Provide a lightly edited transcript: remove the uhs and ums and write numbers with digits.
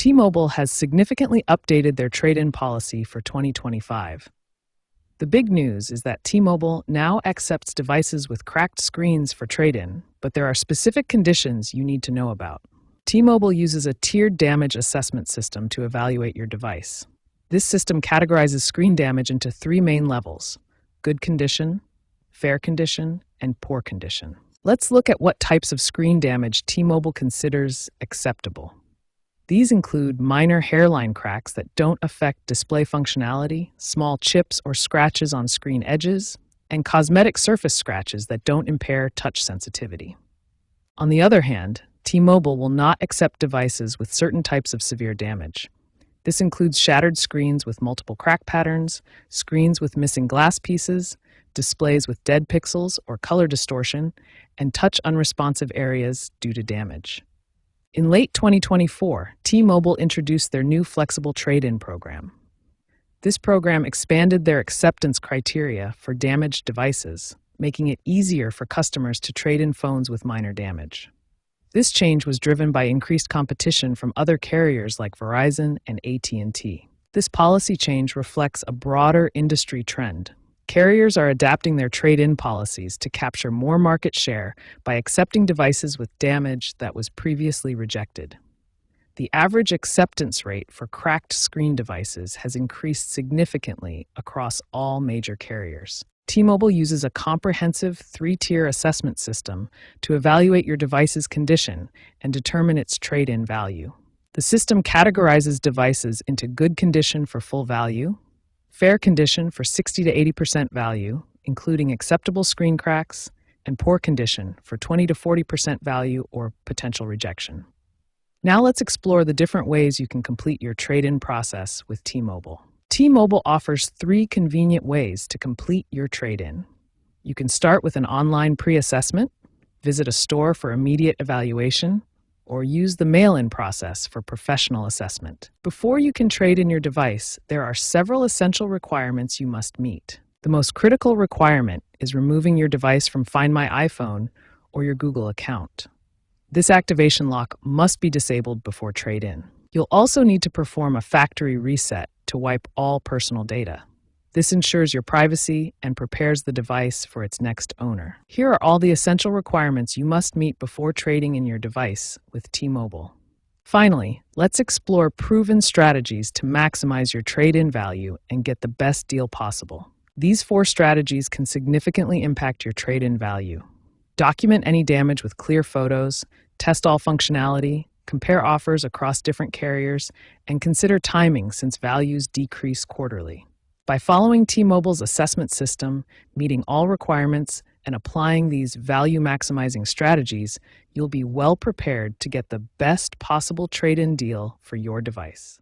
T-Mobile has significantly updated their trade-in policy for 2025. The big news is that T-Mobile now accepts devices with cracked screens for trade-in, but there are specific conditions you need to know about. T-Mobile uses a tiered damage assessment system to evaluate your device. This system categorizes screen damage into three main levels: good condition, fair condition, and poor condition. Let's look at what types of screen damage T-Mobile considers acceptable. These include minor hairline cracks that don't affect display functionality, small chips or scratches on screen edges, and cosmetic surface scratches that don't impair touch sensitivity. On the other hand, T-Mobile will not accept devices with certain types of severe damage. This includes shattered screens with multiple crack patterns, screens with missing glass pieces, displays with dead pixels or color distortion, and touch unresponsive areas due to damage. In late 2024, T-Mobile introduced their new flexible trade-in program. This program expanded their acceptance criteria for damaged devices, making it easier for customers to trade in phones with minor damage. This change was driven by increased competition from other carriers like Verizon and AT&T. This policy change reflects a broader industry trend. Carriers are adapting their trade-in policies to capture more market share by accepting devices with damage that was previously rejected. The average acceptance rate for cracked screen devices has increased significantly across all major carriers. T-Mobile uses a comprehensive three-tier assessment system to evaluate your device's condition and determine its trade-in value. The system categorizes devices into good condition for full value, fair condition for 60 to 80% value, including acceptable screen cracks, and poor condition for 20 to 40% value or potential rejection. Now let's explore the different ways you can complete your trade-in process with T-Mobile. T-Mobile offers three convenient ways to complete your trade-in. You can start with an online pre-assessment, visit a store for immediate evaluation, or use the mail-in process for professional assessment. Before you can trade in your device, there are several essential requirements you must meet. The most critical requirement is removing your device from Find My iPhone or your Google account. This activation lock must be disabled before trade-in. You'll also need to perform a factory reset to wipe all personal data. This ensures your privacy and prepares the device for its next owner. Here are all the essential requirements you must meet before trading in your device with T-Mobile. Finally, let's explore proven strategies to maximize your trade-in value and get the best deal possible. These 4 strategies can significantly impact your trade-in value. Document any damage with clear photos, test all functionality, compare offers across different carriers, and consider timing since values decrease quarterly. By following T-Mobile's assessment system, meeting all requirements, and applying these value-maximizing strategies, you'll be well prepared to get the best possible trade-in deal for your device.